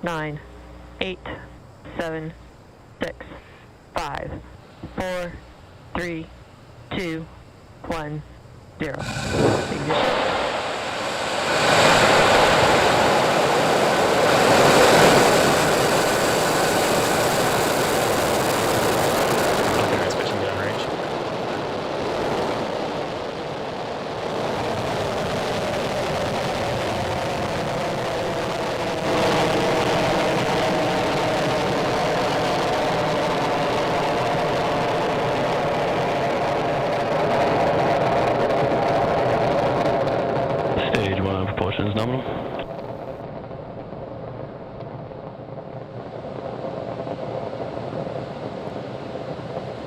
9, 8, 7, 6, 5, 4, 3, 2, 1, 0. Ignition. Stage 1 propulsion is nominal.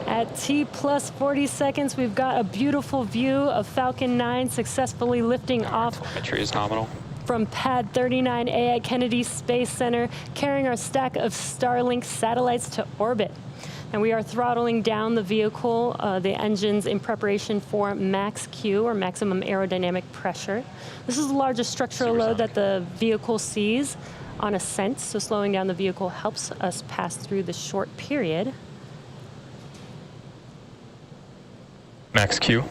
At T plus 40 seconds, we've got a beautiful view of Falcon 9 successfully lifting off Telemetry is nominal. from Pad 39A at Kennedy Space Center, carrying our stack of Starlink satellites to orbit. And we are throttling down the vehicle, the engines, in preparation for max Q, or maximum aerodynamic pressure. This is the largest structural load that the vehicle sees on ascent, so slowing down the vehicle helps us pass through this short period. Max Q.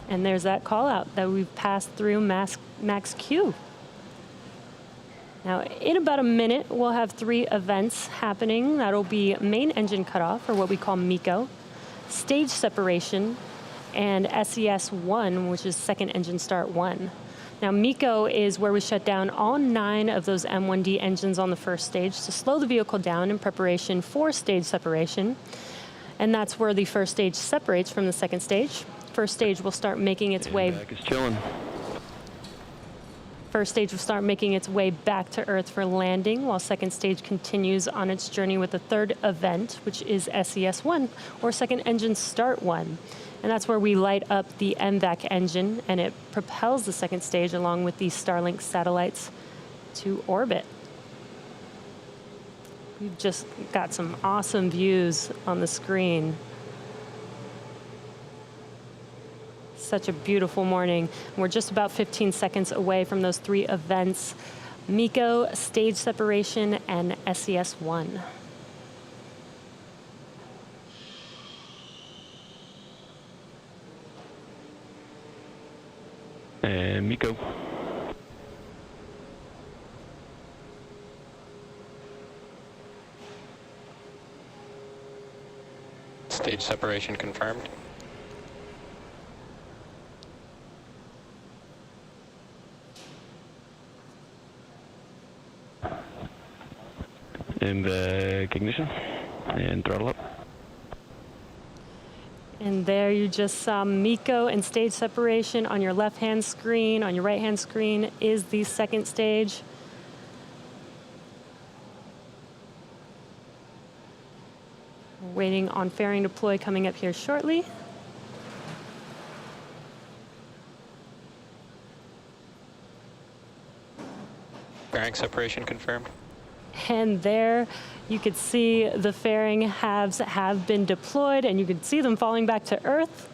And there's that call out that we've passed through max Q. Now, in about a minute, we'll have 3 events happening. That'll be main engine cutoff, or what we call MECO, stage separation, and SES1, which is second engine start 1. Now, MECO is where we shut down all 9 of those M1D engines on the first stage to slow the vehicle down in preparation for stage separation. And that's where the first stage separates from the second stage. First stage will start making its way. Back is chilling. First stage will start making its way back to Earth for landing, while second stage continues on its journey with the third event, which is SES1, or second engine start 1. And that's where we light up the MVAC engine, and it propels the second stage along with the Starlink satellites to orbit. We've just got some awesome views on the screen. Such a beautiful morning. We're just about 15 seconds away from those 3 events: MECO, stage separation, and SES1. And MECO. Stage separation confirmed. MVAC ignition and throttle up. And there you just saw MECO and stage separation on your left-hand screen. On your right-hand screen is the second stage. We're waiting on fairing deploy coming up here shortly. Fairing separation confirmed. And there you could see the fairing halves have been deployed, and you can see them falling back to Earth.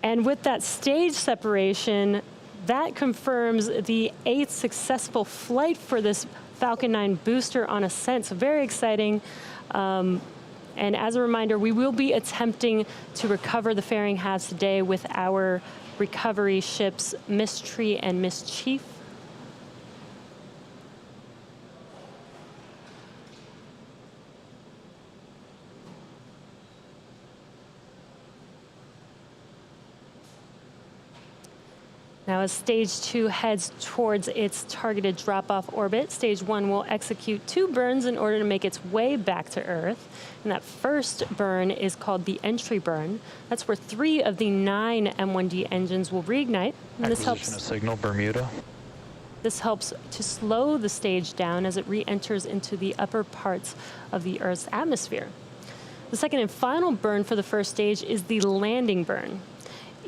And with that stage separation, that confirms the 8th successful flight for this Falcon 9 booster on ascent. So very exciting. And as a reminder, we will be attempting to recover the fairing halves today with our recovery ships Mystery and Mischief. Now, as stage 2 heads towards its targeted drop-off orbit, stage 1 will execute 2 burns in order to make its way back to Earth. And that first burn is called the entry burn. That's where 3 of the 9 M1D engines will reignite. And this helps Acquisition of signal, Bermuda. This helps to slow the stage down as it re-enters into the upper parts of the Earth's atmosphere. The second and final burn for the first stage is the landing burn.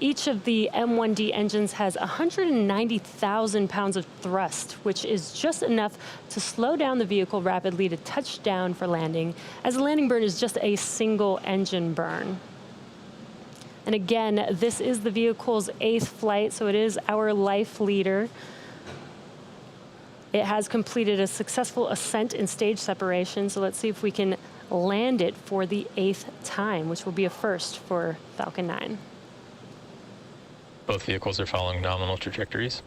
Each of the M1D engines has 190,000 pounds of thrust, which is just enough to slow down the vehicle rapidly to touch down for landing, as the landing burn is just a single engine burn. And again, this is the vehicle's 8th flight, so it is our life leader. It has completed a successful ascent and stage separation, so let's see if we can land it for the 8th time, which will be a first for Falcon 9. Both vehicles are following nominal trajectories.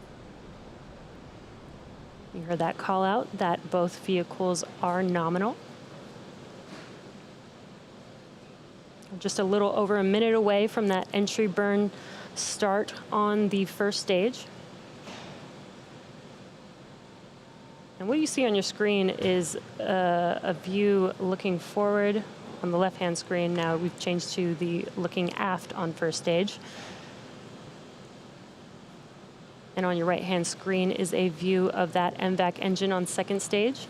You heard that call out that both vehicles are nominal. We're just a little over a minute away from that entry burn start on the first stage. And what you see on your screen is a view looking forward on the left-hand screen. Now we've changed to the looking aft on first stage. And on your right-hand screen is a view of that MVAC engine on second stage.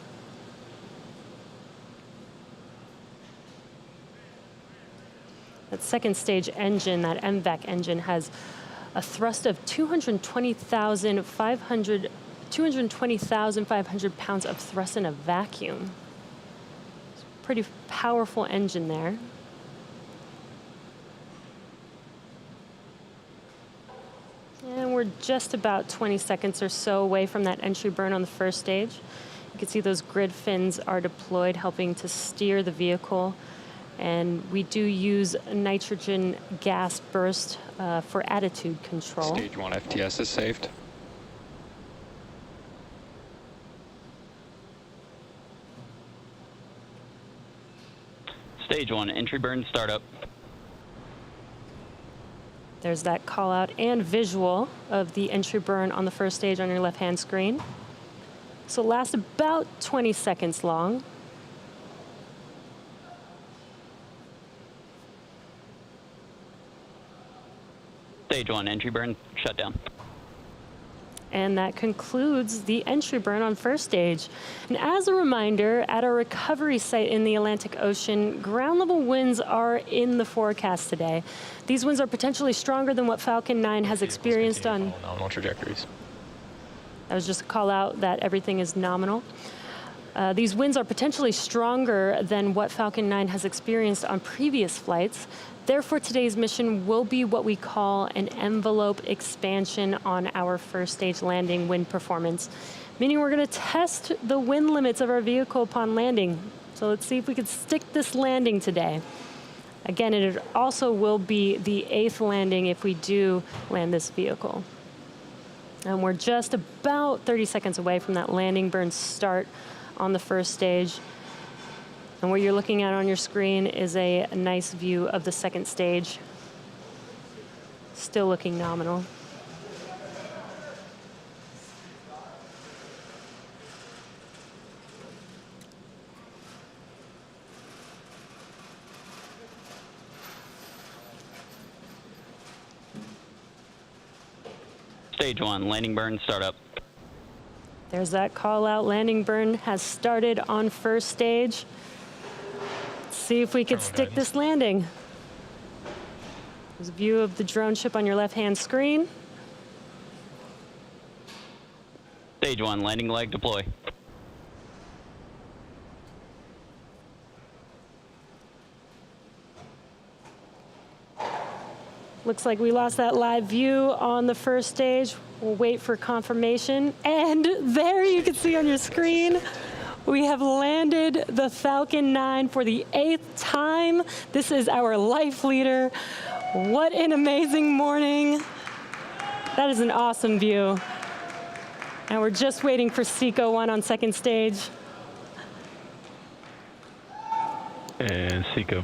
That second stage engine, that MVAC engine, has a thrust of 220,500 pounds of thrust in a vacuum. It's a pretty powerful engine there. And we're just about 20 seconds or so away from that entry burn on the first stage. You can see those grid fins are deployed, helping to steer the vehicle. And we do use nitrogen gas burst for attitude control. Stage 1 FTS is saved. Stage 1, entry burn startup. There's that call out and visual of the entry burn on the first stage on your left-hand screen. So it lasts about 20 seconds long. Stage 1, entry burn shutdown. And that concludes the entry burn on first stage. And as a reminder, at our recovery site in the Atlantic Ocean, ground level winds are in the forecast today. These winds are potentially stronger than what Falcon 9 has experienced on Nominal trajectories. That was just a call out that everything is nominal. These winds are potentially stronger than what Falcon 9 has experienced on previous flights. Therefore, today's mission will be what we call an envelope expansion on our first stage landing wind performance, meaning we're going to test the wind limits of our vehicle upon landing. So let's see if we can stick this landing today. Again, it also will be the 8th landing if we do land this vehicle. And we're just about 30 seconds away from that landing burn start on the first stage. And what you're looking at on your screen is a nice view of the second stage. Still looking nominal. Stage 1, landing burn startup. There's that call out. Landing burn has started on first stage. Let's see if we could stick this landing. There's a view of the drone ship on your left-hand screen. Stage 1, landing leg deploy. Looks like we lost that live view on the first stage. We'll wait for confirmation. And there you can see on your screen, we have landed the Falcon 9 for the 8th time. This is our life leader. What an amazing morning. That is an awesome view. And we're just waiting for Seco 1 on second stage. And Seco.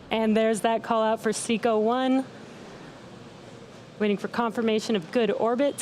And there's that call out for Seco 1. Waiting for confirmation of good orbit.